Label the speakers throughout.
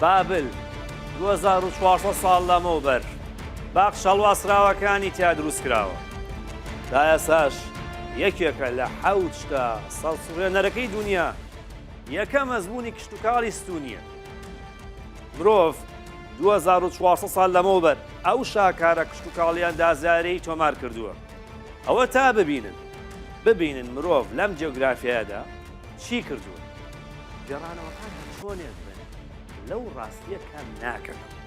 Speaker 1: بابل 2400 ساڵ لەمەوبەر باخ شەڵواسراوەکانی تیا دروست کراوە. تا ئێساش یەکێکە لە حەوت شتا سەڵسوڕێنەرەکەی دنیا یەکەم مەزموونی کشتتوکاڵی ستونیە. مرۆڤ 2400 ساڵ لەمەوبەر ئەو شاکارە کشتتوکاڵیان دازارەی تۆمار کردووە. ئەوە تا ببینن مرۆڤ لەم جیۆگرافیادا چی کردووە. گەڕانەوەکان چۆنێک بن لەو ڕاستیە کەم ناکەنەوە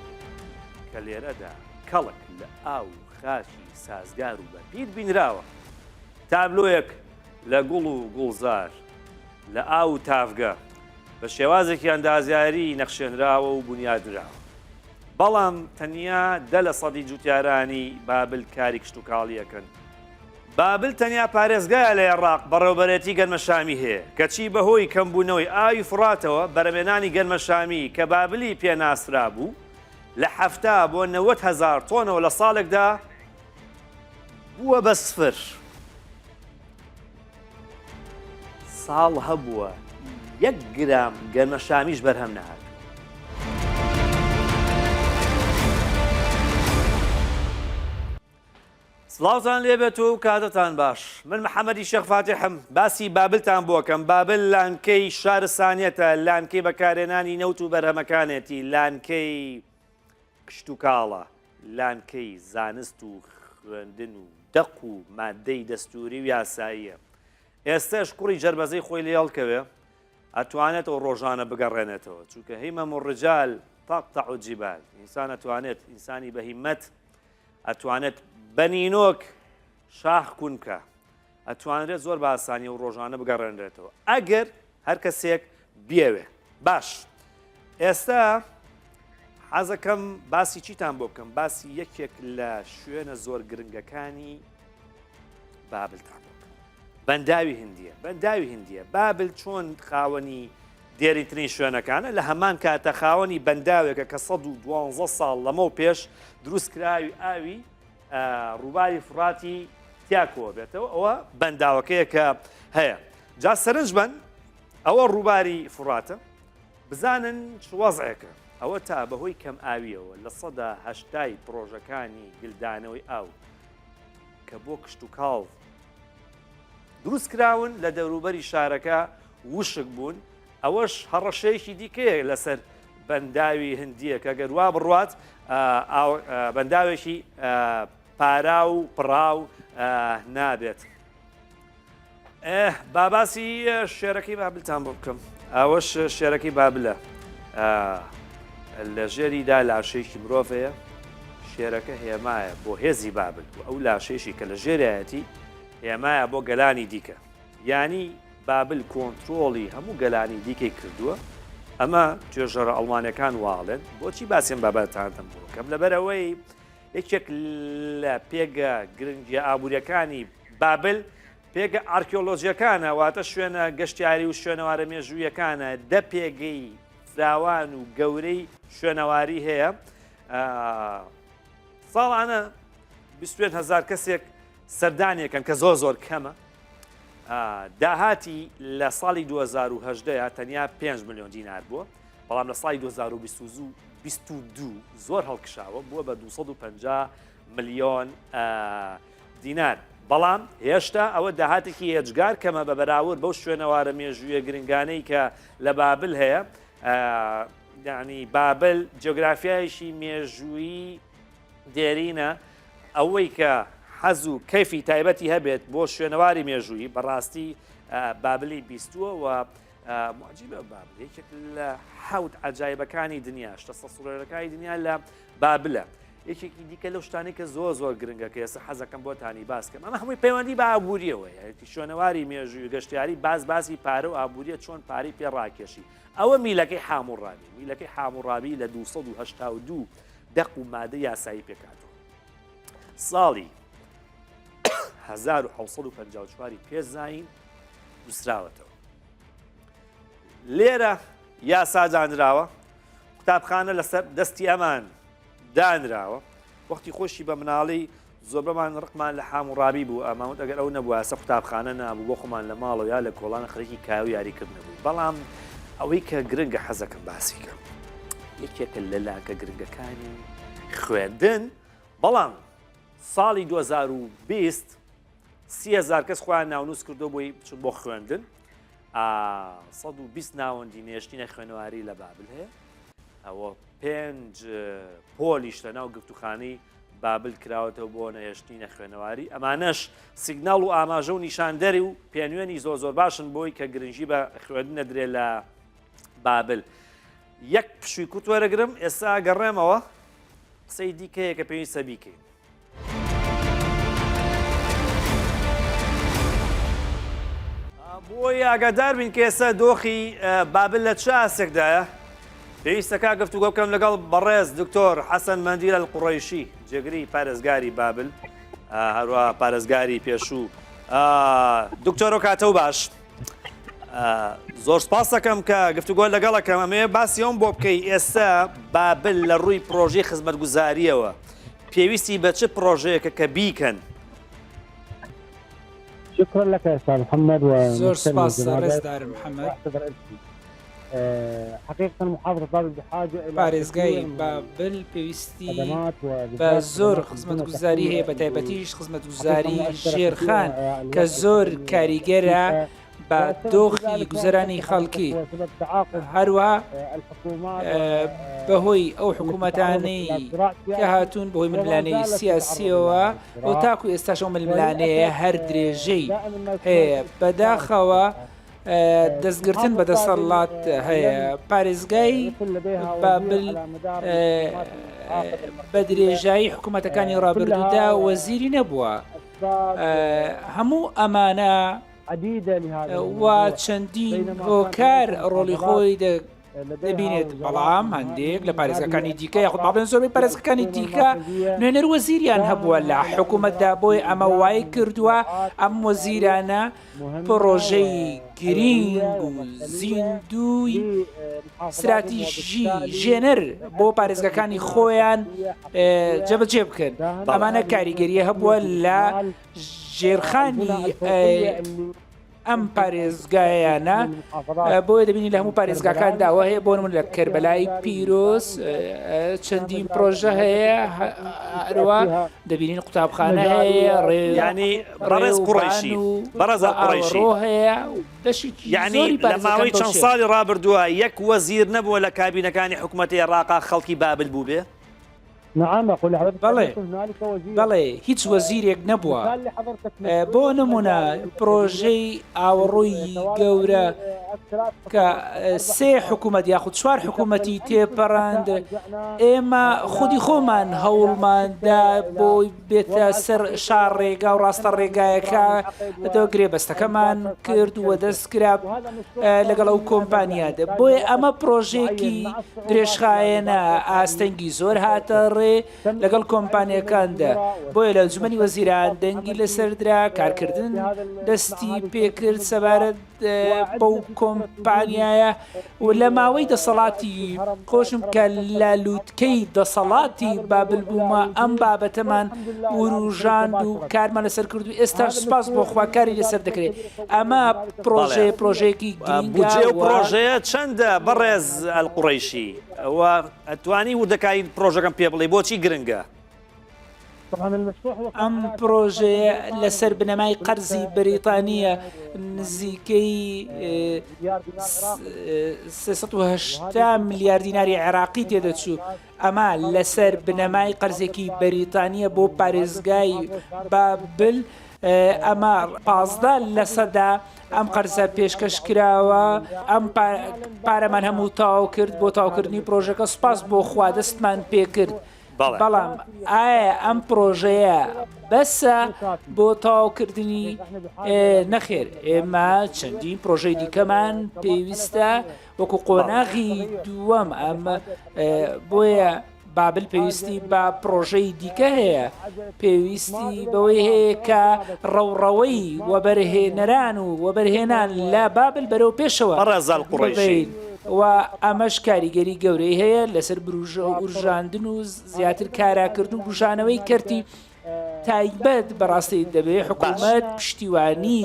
Speaker 1: کە لێرەدا کەڵک لە ئاو خاشی سازگار و بەپیر بینراوە. تابلۆیەک لە گوڵ و گوڵزار لە ئاو و تافگە بە شێوازێکی ئەندازیاری نەخشێنراوە و بنیادراوە. بەڵام تەنیا 10% جوتیارانی بابل کاری کشتتوکاڵیەکەن. بابل تەنیا پارێزگایە لە عێراق بەڕێوەبەرێتی گەنمەشامی هەیە کەچی بەهۆی کەمبوونەوەی ئاوی فراتەوە بەرەمێنانی گەنمەشامی کە بابلی پێناسرا بوو لە 70 بۆ 90,000 تۆنەوە لە ساڵێکدا بووە بە سفر. ساڵ هەبووە 1 گرام گەنمەشامیش بەرهەم نەهات. سڵاوتان لێبێت و کاتتان باش. من محەممەدی شێخ فاتحم باسی بابلتان بۆکەم. بابل لانکەی شارستانیەتە، لانکەی بەکارێنانی نەوت و بەرهەمەکانێتی، لانکەی کشتتوکاڵە، لانکەی زانست و خوێندن و دەق و مادەی دەستوری و یاساییە. ئێستش کوڕی جەربەزەی خۆی لێڵکەوێ ئەتوانێت ئەو ڕۆژانە بگەڕێنێتەوە چونکە هیمەم و ڕجال تەقطع الجبال. ئینسان ئەتوانێت ئینسانی بەهیمەت ئەتوانێت بەنینۆک شاخ کونکە، ئەتوانرێت زۆر بە ئاسانی و ڕۆژانە بگەڕێنرێتەوە ئەگەر هەر کەسێک بێوێ. باش، ئێستا حەزەکەم باسی چیتان بۆ بکەم؟ باسی یەکێک لە شوێنە زۆر گرنگەکانی بابلتان بۆ بکەم. بەنداوی هندیە. بابل چۆن خاوەنی دیێریترین شوێنەکانە لە هەمان کاتە خاوەنی بەنداوێکە کە 112 ساڵ لەمەو پێش دروستکراوی ئاوی ڕووباری فڕاتی تیاکۆوە بێتەوە. ئەوە بەنداوەکەیە کە هەیە. جا سەرنج بن ئەوە ڕووباری فڕاتە، بزانن وەزعێکە. ئەوە تا بەهۆی کەم ئاویەوە لە 80 پرۆژەکانی گلدانەوەی ئاو کە بۆ کشتتوکاڵ دروستکراون لە دەوروبەری شارەکە وشک بوون. ئەوەش هەڕەشەیەکی دیکەیە لەسەر بەنداوی هندیە کە گەر وا بڕوات بەنداوێکی پارا و پڕاو نابێت. باباسی شێرەکەی بابلتان بۆ بکەم. ئەوەش شێرەکەی بابلە لە ژێریدا لاشەیەکی مرۆڤەیە. شێرەکە هێمایە بۆ هێزی بابل و ئەو لاشەیەشی کە لە ژێرایەتی هێمایە بۆ گەلانی دیکە. یانی بابل کۆنتترۆڵی هەموو گەلانی دیکەی کردووە. ئەمە توێژەرە ئەڵمانەکان واڵێن. بۆچی باسیێن بابەتانتم بۆ کەم لەبەرەوەی یەکێک لە پێگە گرنگیە ئابوووریەکانی بابل پێگە ئارکێۆلۆژیەکانە، واتە شوێنە گەشتیاری و شوێنەوارە مێژوویەکانە. 10 پێگەی فراوان و گەورەی شوێنەواری هەیە. ساڵانە 20,000 کەسێک سەردانیەکەن کە زۆر کەمە. داهاتی لە ساڵی 2018 تەنیا 5 ملیۆن دینار بووە، بەڵام لە ساڵی 2022 زۆر هەڵکشاوە بووە بە 250 ملیۆن دینار. بەڵام هێشتا ئەوە داهاتێکی هێجگار کەمە بە بەراورد بەو شوێنەوارە مێژوویە گرنگانەی کە لە بابل هەیە. یعنی بابل جیۆگرافیایشی مێژووی دێرینە. ئەوەی کە حەز و کەیفی تایبەتی هەبێت بۆ شوێنەواری مێژووی بەڕاستی بابلی بیستووە و معجیبە. بابل یەکێک لە 7 عەجایبەکانی دنیا، شتە سەسوڕێرەکانی دنیا لە بابلە. یەکێکی دیکە لەو شتانی کە زۆر گرنگە کە ئێستا حەزەکەم بۆتانی باسکەم. ئەمە هەمووی پەیوەندی بە ئابووریەوە، یعنی شوێنەواری مێژووی گەشتیاری باسی پارە و ئابووریە چۆن پارەی پێ ڕاکێشی. ئەوە میلەکەی حاموڕابی لە 282 دەق و مادە یاسایی پێکاتەوە. ساڵی 1754 پێزین نووسراوەتەوە. لێرە یاسا دانراوە، قوتابخانە لەسەر دەستی ئەمان دانراوە. وەختی خۆشی بە مناڵی زۆربەمان ڕقمان لە حاموڕابی بوو. ئەماوت ئەگەر ئەو نەبووە ئەسە قوتابخانە نابوو بۆ خۆمان لە ماڵەوە یا لە کۆڵانە خەڵکی کاوی یاریکرد نەبوو. بەڵام ئەوەی کە گرنگە حەزەکەم باسیکەم یەکێکە لە لاکە گرنگەکانی خوێندن. بەڵام ساڵی 2020 30,000 کەس خۆیان ناونووس کردو بۆی بچون بۆ خوێندن. 120 ناوەندی نێشتینە خوێنەواری لە بابل هەیە. ئەوە 5 پۆلیش لە ناو گرتوخانەی بابل کراوەتەوە بۆ نەهێشتینە خوێنەواری. ئەمانەش سیگناڵ و ئاماژە و نیشاندەری و پێنوێنی زۆر باشن بۆی کە گرنگی بە خوێندن نەدرێت لە بابل. یەک پشووی کوت وەرەگرم ئێستا گەڕێمەوە قسەی دیکەیە کە پێویستە بیکەین. بۆی ئاگادار بین کە ئێستا دۆخی بابل لە چ ئاسێکدایە. پێویستە کا گفتوگۆ بکەم لەگەڵ بەڕێز دکتۆر حەسەن مەندیل القوڕەیشی جێگری پارێزگاری بابل هەروە پارێزگاری پێشوو. دکتۆر و کاتە و باش. زۆر سپاس دەکەم کە گفتوگۆ لەگەڵەکەم ئەمێ باسی ئەوم بۆ بکەی ئێستا بابل لە ڕووی پرۆژەی خزمەتگوزاریەوە پێویستی بە چ پرۆژەیەکە کە بیکەن؟
Speaker 2: شكرا لك يا استاذ محمد
Speaker 3: زور سباس رزدار محمد.
Speaker 2: حقيقة محافظة بابل بحاجة إلى
Speaker 3: پارێزگای بابل پێویستی بە زۆر خزمەتگوزاری هەیە بە تایبەتیش خزمەتگوزاری ژێرخان کە زۆر کاریگەرە بە دۆخی گوزەرانی خەڵکی. هەروە بەهۆی ئەو حکوومەتانەی کە هاتوون بەهۆی ململانەی سیاسیەوە ئەو تاکو ئێستاش ئەو ململانەیە هەر درێژەی هەیە بەداخەوە دەستگرتن بە دەسەڵات هەیە. پارێزگای بابل بە درێژایی حکوومەتەکانی ڕابردوودا وەزیری نەبووە. هەموو ئەمانە و چەندین هۆکار ڕۆڵی خۆی دەبینێت. بەڵام هەندێک لە پارێزەکانی دیکە یاخود بابلن زۆربەی پارێزەکانی دیکە نوێنەر وەزیریان هەبووە لە حکوومەتدا بۆی ئەمە وای کردووە ئەم وەزیرانە پرۆژەی گرنگ و زیندوی استراتیژی ژێنەر بۆ پارێزگەکانی خۆیان جەبەجێ بکەن. ئەمانە کاریگەریە هەبووە لە ژێرخانی ئەم پارێزگایانە بۆیە دەبینی لە هەموو پارێزگاکانداوە هەیە بۆ نمونە لە کەربەلای پیرۆز چەندین پرۆژە هەیە. هەروە دەبینین قوتابخانە هەیە
Speaker 1: ینی بەڕێز قوڕەیشی بەڕێز قوڕەیشی
Speaker 3: هەیە
Speaker 1: یعنی لە ماوەی چەند ساڵی ڕابردووە یەک وەزیر نەبووە لە کابینەکانی حکوومەتی عێراق خەڵکی بابل بوو بێ.
Speaker 2: نعم أقول لحضرتك
Speaker 3: بەڵێ هیچ وەزیرێک نەبووە. بۆ نمونە پرۆژەی ئاوەڕووی گەورە کە 3 حکوومەت یاخود 4 حکوومەتی تێپەڕاند ئێمە خودی خۆمان هەوڵماندا بۆی بێتە سەر شار ڕێگا و ڕاستە ڕێگایەکە دەگرێ بەستەکەمان کرد و دەست کرا لەگەڵ ئەو کۆمپانیادا. بۆیە ئەمە پرۆژێکی درێژخایەنە ئاستەنگی زۆر هاتە لەگەڵ کۆمپانیەکاندا. بۆیە لە ئەنجومەنی وەزیران دەنگی لەسەردرا کارکردن دەستی پێکرد سەبارەت بەو کۆمپانیایە و لە ماوەی دەسەڵاتی خۆشم کە لە لووتکەی دەسەڵاتی بابل بوومە ئەم بابەتەمان وروژاند و کارمان لەسەر کرد و ئێستاش سپاس بۆ خواکاری لەسەر دەکرێت. ئەمە پرۆژەیەکی
Speaker 1: گرنگە و پرۆژەیە چەندە بەڕێز القوڕەیشی و ئەتوانی وردەکایی پرۆژەکەم پێ بڵێ بۆچی گرنگە؟
Speaker 3: ئەم پرۆژەیە لەسەر بنەمای قەرزی بریتانیە نزیکەی 380 میلیارد دیناری عێراقی تێدەچوو. ئەمە لەسەر بنەمای قەرزێکی بریتانیە بۆ پارێزگای بابل. ئەمە 15% ئەم قەرزە پێشکەش کراوە. ئەم پارەمان هەموو تاو کرد بۆ تاوکردنی پرۆژەکە. سپاس بۆ خوا دەستمان پێ کرد. بەڵام ئایا ئەم پرۆژەیە بەسە بۆ تاوکردنی نەخێر. ئێمە چەندین پرۆژەی دیکەمان پێویستە وەکو قۆناغی دووەم. ئەمە بۆیە بابل پێویستی بە پرۆژەی دیکە هەیە. پێویستی بەوەی هەیە کە ڕەوڕەوەی وەبەرهێنەران و وەبەرهێنان لە بابل بەرەو پێشەوە
Speaker 1: بەڕێزال قوڕەیشی
Speaker 3: و ئەمەش کاریگەری گەورەی هەیە لەسەر بروژە و ئورژاندن و زیاتر کاراکردن و بژانەوەی کردی تایبەت بەڕاستی دەبێت حکوومەت پشتیوانی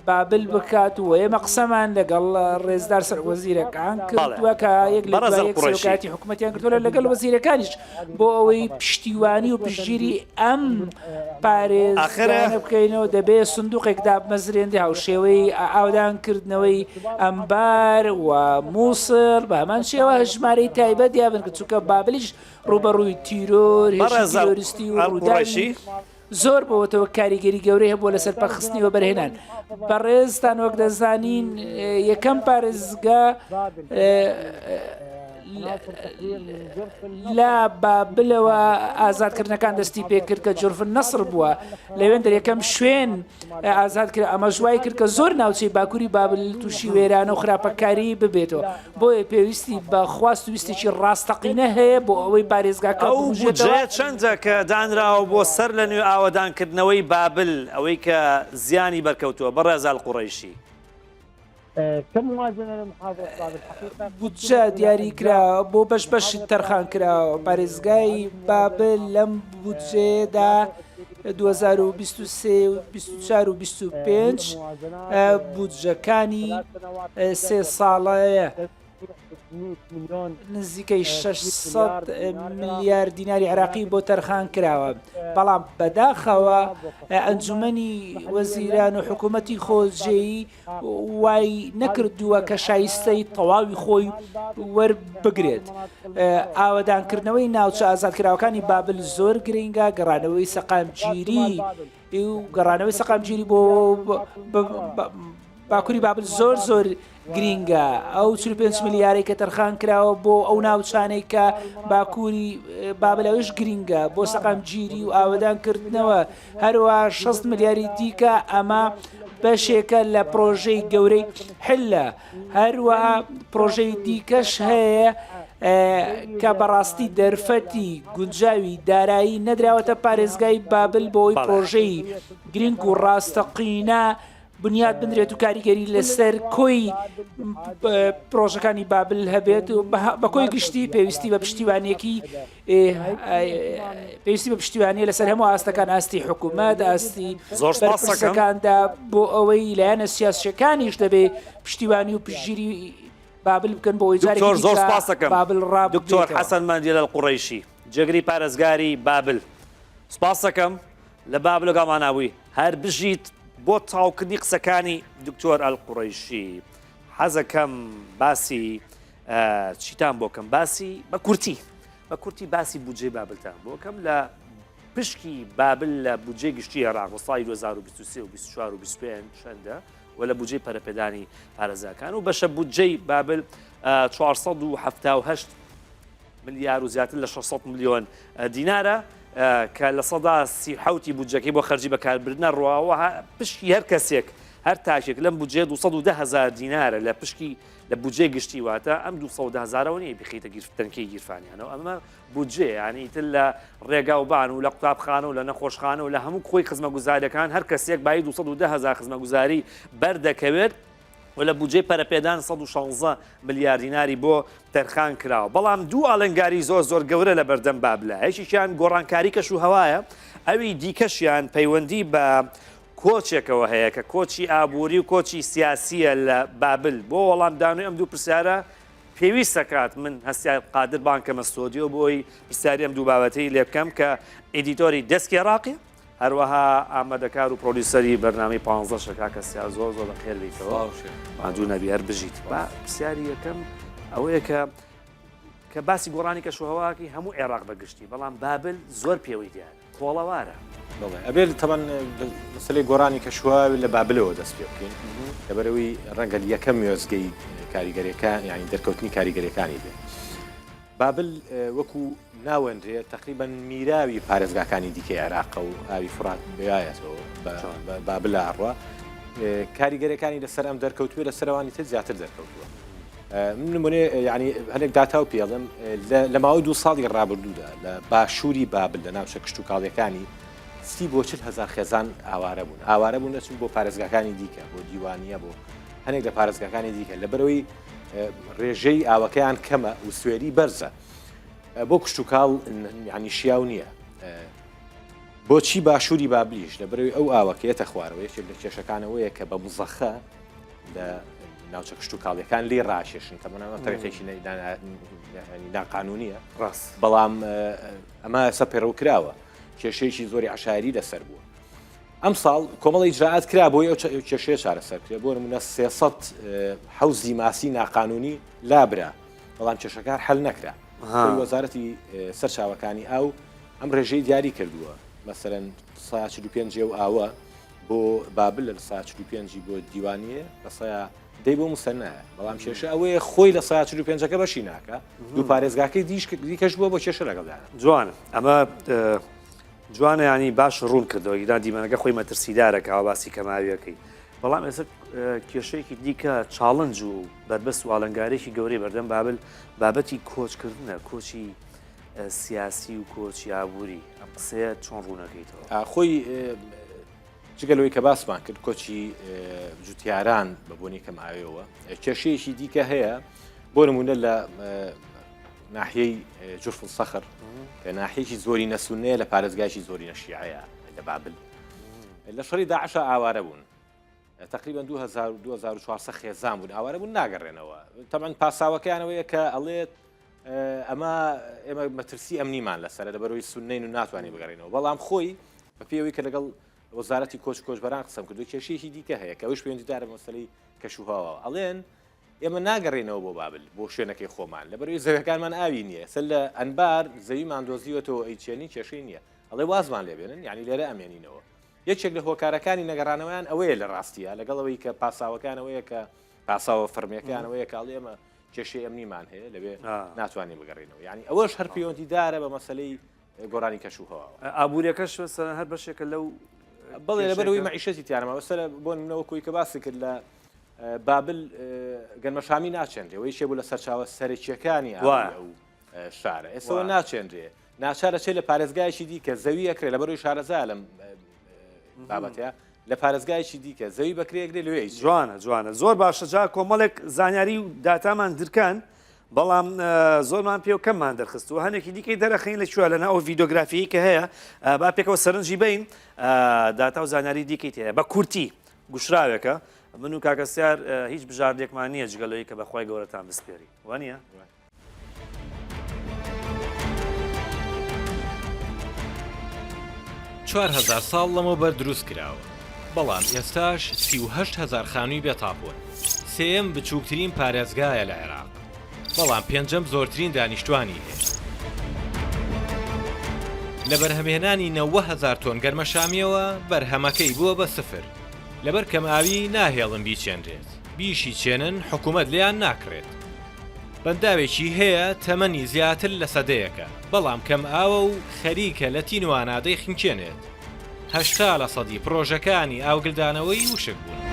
Speaker 3: بابل بکات و ئێمە قسەمان لەگەڵ ڕێزدار سەرۆکوەزیرەکان کردووە کە یەک لە سەرۆکاتی حکوومەتیان کردووە لەگەڵ وەزیرەکانیش بۆ ئەوەی پشتیوانی و پشتگیری ئەم پارێزانە بکەینەوە دەبێت سندوقێکدا بمەزرێندی هاوشێوەی ئاودانکردنەوەی ئەمبار و مووسڵ بە هەمان شێوە ژمارەی تایبەت یابن کە چووکە بابلیش ڕوبەڕووی تیرۆر تیرۆریستی و ڕووداوی زۆر بۆتەوە کاریگەری گەورەی هەبووە لەسەر پەخستنیوە بەرهێنان بەڕێزتان وەک دەزانین یەکەم پارێزگا لا بابلەوە ئازادکردنەکان دەستی پێکرد کە جورفن نەسر بووە لەوێن دەرەکەم شوێن ئازاد کرد ئەمە ژوای کرد کە زۆر ناوچەی باکووری بابل تووشی وێرانە و خراپەکاری ببێتەوە بۆیە پێویستی بە خواست و ویستێکی ڕاستەقینە هەیە بۆ ئەوەی پارێزگاکە
Speaker 1: بژێت چەندە کە دانراوە بۆ سەر لە نوێ ئاوەدانکردنەوەی بابل ئەوەی کە زیانی بەرکەوتووە بەڕێزال قوڕیشی
Speaker 3: بودجە دیاری کرا بۆ بەش بەشی تەرخان کرا پارێزگای بابل لەم بودجێدا 2023 و 24 و 25 بودجەکانی سێ ساڵەیە نزیکەی 600 ملیار دیناری عراقی بۆ تەرخان کراوە بەڵام بەداخەوە ئەنجومەنی وەزیران و حکوومەتی خۆجێیی وای نەکردووە کە شایستەی تەواوی خۆی وەربگرێت ئاوەدانکردنەوەی ناوچە ئازادکراوەکانی بابل زۆر گرنگە گەڕانەوەی سەقامگیری و گەڕانەوەی سەقامگیری بۆ باکووری بابل زۆر زۆر گرینگە ئەو 45 ملیارەی کە تەرخان کراوە بۆ ئەو ناوچانەی کە باکووری بابلەوەش گرینگە بۆ سەقامگیری و ئاوەدانکردنەوە هەروە 6 ملیاری دیکە ئەمە بەشێکە لە پرۆژەی گەورەی حلە هەروەها پرۆژەی دیکەش هەیە کە بەڕاستی دەرفەتی گونجاوی دارایی نەدراوەتە پارێزگای بابل بۆی پرۆژەی گرنگ و ڕاستەقینە بنیاد بنرێت و کاریگەری لەسەر کۆی پرۆژەکانی بابل هەبێت و بە کۆی گشتی پێویستی بە پشتیوانیەکی پێویستی بە پشتیوانیە لەسەر هەموو ئاستەکان ئاستی حکوومەت ئاستی بەرپرسەکاندا بۆ ئەوەی لایەنە سیاسیەکانیش دەبێت پشتیوانی و پشتگیری بابل بکەن بۆ ئیجاری
Speaker 1: زۆر سپاس دەکەم دکتۆر حەسەن مەندیل القوڕیشی جێگری پارێزگاری بابل سپاس دەکەم لە بابل گاماناوی هەر بژیت بۆ تاوکردنی قسەکانی دکتۆر ئەلقوڕیشی حەزەکەم باسی چیتان بۆکەم باسی بە کورتی باسی بودجێ بابلتان بۆکەم لە پشکی بابل لە بودجێ گشتی عێراق بۆ ساڵی 2023 و 24 و 25 چەندە و لە بودجێ پەرەپێدانی پارێزاکان و بەشە بودجەی بابل 478 ملیار و زیاتر لە 600 ملیۆن دینارە کە لە سەدا 37 بودجەکەی بۆ خەرجی بەکاربردنە ڕواوە پشکی هەر کەسێک هەر تاکێک لەم بودجێ 210,000 دینارە لە پشکی لە بودجێ گشتی واتە ئەم 210,000ەوە نیە بخیتە تەنکەی گیرفانیانەوە ئەمە بودجێ یعنی تر لە ڕێگاوبان و لە قوتابخانە و لە نەخۆشخانە و لە هەموو خۆی خزمەتگوزاریەکان هەر کەسێک باید 210,000 خزمەتگوزاری بەردەکەوێت و لە بودجێ پەرەپێدان 116 ملیار دیناری بۆ تەرخان کراوە بەڵام دوو ئاڵنگاری زۆر گەورە لە بەردەم بابلە هیچیشیان گۆڕانکاری کەش و هەوایە ئەوی دیکەشیان پەیوەندی بە کۆچێکەوە هەیە کە کۆچی ئابووری و کۆچی سیاسیە لە بابل بۆ وەڵامدانوی ئەم دوو پرسیارە پێویست دەکات من هەستیار قادر بانکەمە ستۆدیۆ بۆی پرسیاری ئەم دوو بابەتەی لێ بکەم کە ئیدیتۆری دەسکی عێراقی هەروەها ئامادەکار و پرۆدیوسەری بەرنامەی 15 شەکا کەسیا زۆر بەخێر بیتەوە مادوو نەبی هەر بژیت با پرسیاری یەکەم ئەوەیە کە باسی گۆڕانی کەشوهەواکی هەموو عێراق بەگشتی بەڵام بابل زۆر پێوەی دیارە کۆڵەوارە
Speaker 4: ئەبێت تەبەن مەسەلەی گۆڕانی کەشوها لە بابلەوە دەست پێ بکەین لەبەرەوەی ڕەنگە یەکەم وێزگەی کاریگەریەکان یعنی دەرکەوتنی کاریگەریەکانی بێت بابل وەکو ناوەندرێت تقریبا میراوی پارێزگاکانی دیکەی عێراق و ئاوی فرات بایەتەوە بابل ئاڕوا کاریگەریەکانی لەسەر ئەم دەرکەوتوێ لە سەروانی تر زیاتر دەرکەوتووە من نمونێ ینی هەنێک داتا و پێڵم لە ماوەی 2 ساڵی ڕابردوودا لە باشووری بابل لە ناوچە کشت و کاڵیەکانی 30 بۆ 40,000 خێزان ئاوارە بوون نەچون بۆ پارێزگاکانی دیکە بۆ دیوانیە بۆ هەنێک لە پارێزگاکانی دیکە لەبەرەوەی ڕێژەی ئاوەکەیان کەمە و سوێری بەرزە بۆ کشت و کاڵ ینی شیاو نییە بۆچی باشووری بابلیش لە بەرەوەی ئەو ئاوەکەیەتە خوارەوە یەکێک لە کێشەکانەوەیە کە بە مزەخە لە ناوچە کشت و کاڵیەکان لێ ڕاشێشن کە تەرێکێکی ناقانونیە
Speaker 1: ڕاست
Speaker 4: بەڵام ئەمە سە پێڕەو کراوە کێشەیەکی زۆری عشاری لەسەر بووە ئەم ساڵ کۆمەڵی ئیجراعات کرا بۆی ئەو کێشەیە چارەسەر کرێ بۆ نمونە 300 حەوزی ماسی ناقانونی لابرا بەڵام کێشەکار هەل نەکرا وەزارەتی سەرچاوەکانی ئاو ئەم ڕێژەی دیاری کردووە مەسەرەن 145 و ئاوە بۆ بابل لە 145 بۆ دیوانیە لە دەی بۆ مسەنایە بەڵام کێشە ئەوەیە خۆی لە 145ەکە بەشی ناکە دوو پارێزگاکەی دیکەش بووە بۆ کێشە لەگەڵدانە
Speaker 1: جوانە ئەمە جوانە ینی باش ڕوون کردەوە ئیدا دیمەنەکە خۆی مەترسیدارەکە ئاواسی کەماویەکەی بەڵام ئێستا کێشەیەکی دیکە چاڵنج و بەربەست و ئاڵنگارێکی گەورەی بەردەم بابل بابەتی کۆچکردنە کۆچی سیاسی و کۆچی ئابووری ئەم قسەیە چۆن ڕوونەکەیتەوە
Speaker 4: خۆی جگەلەوەی کە باسمان کرد کۆچی جوتیاران بە بۆنی کەم ئاوێەوە کێشەیەکی دیکە هەیە بۆ نمونە لە ناحیەی جورف سەخر کە ناحیەکی زۆری نەسونەیە لە پارێزگایکی زۆری نەشیعەیە لە بابل لە شەڕی داعش ئاوارە بوون تقریبا 2400 خێزان بوون ئاوارە بوون ناگەڕێنەوە تەمان پاساوەکەیانەوەیە کە ئەڵێت ئەمە ئێمە مەترسی ئەمنیمان لەسەر لەبەرەوەی سونەین و ناتوانین بگەڕێنەوە بەڵام خۆی بە پێوەی کە لەگەڵ وەزارەتی کۆچبەران قسەم کردو کێشەیەکی دیکە هەیە کە ئەوش پەیوەندیدارە مەسەلەی کەشوهاوە ئەڵێن ئێمە ناگەڕێنەوە بۆ بابل بۆ شوێنەکەی خۆمان لەبەرەوەی زەویەکانمان ئاوی نییە سەر لە ئەنبار زەویمان دۆزیوەتەوە ئەیچێنی کێشەی نییە ئەڵێ وازمان لێبێنن یعنی لێرە ئەمێنینەوە یەکێک لە هۆکارەکانی نەگەڕانەوەیان ئەوەیە لە ڕاستیە لەگەڵەوەی کە پاساوەکانەوەیە کە پاساوە فەرمیەکانەوەیە کاڵ ئێمە کێشەی ئەمنیمان هەیە لەبێ ناتوانین بگەڕێنەوە یعنی ئەوەش هەر پەیوەندیدارە بە مەسەلەی گۆڕانی کەشوهاوە
Speaker 1: ئابوووریەکەش هەر بەشێکە لەو
Speaker 4: بەڵێ لەبەرەوەی مەعیشەتی تیانەمە بەسەر بۆ منەوەکوی کە باسی کرد لە بابل گەنمەشامی ناچێنرێەوەی شێ بوو لە سەرچاوە سەرکیەکانی ئەو شارە ئێسەوە ناچێنرێ ناچارە چێ لە پارێزگایشی دیکە زەوی ئەکرێ لەبەرەوەی شارەزا لەم بابەتە لە پارێزگایشی دیکە زەوی بەکرێگرێ لەوێ
Speaker 1: جوانە زۆر باشە جا کۆمەڵێک زانیاری و داتامان درکان بەڵام زۆرمان پێ و کەممان دەرخستووە هەنێکی دیکەی دەرەخین لە کوێ لەنا ئەو ڤیدۆگرافیی کە هەیە با پێکەوە سەرنجی بین داتا و زانیاری دیکەی هەیە بە کورتی گوشراوێکە من و کاکەسیار هیچ بژاردێکمان نییە جگەلەوەی کە بەخوای گەورەتان بسپێری وانە؟
Speaker 5: 4,000 ساڵ لەمەوبەر دروست کراوە بەڵام ئێستاش 38,000 خانووی بێتاپۆن سێم بچووکترین پارێزگایە لە عێراق بەڵام پێنجەم زۆرترین دانیشتوانی هەیە لە بەرهەمهێنانی 90,000 تۆن گەرمەشامیەوە بەرهەمەکەی بووە بە سفر لەبەر کەماوی ناهێڵن بیچێنرێت بیشی چێنن حکوومەت لیان ناکرێت بەنداوێکی هەیە تەمەنی زیاتر لە سەدەیەکە بەڵام کەم ئاوە و خەریکە لە تینوانادەی خنچێنێت 80% پرۆژەکانی ئاوگلدانەوەی وشک بوون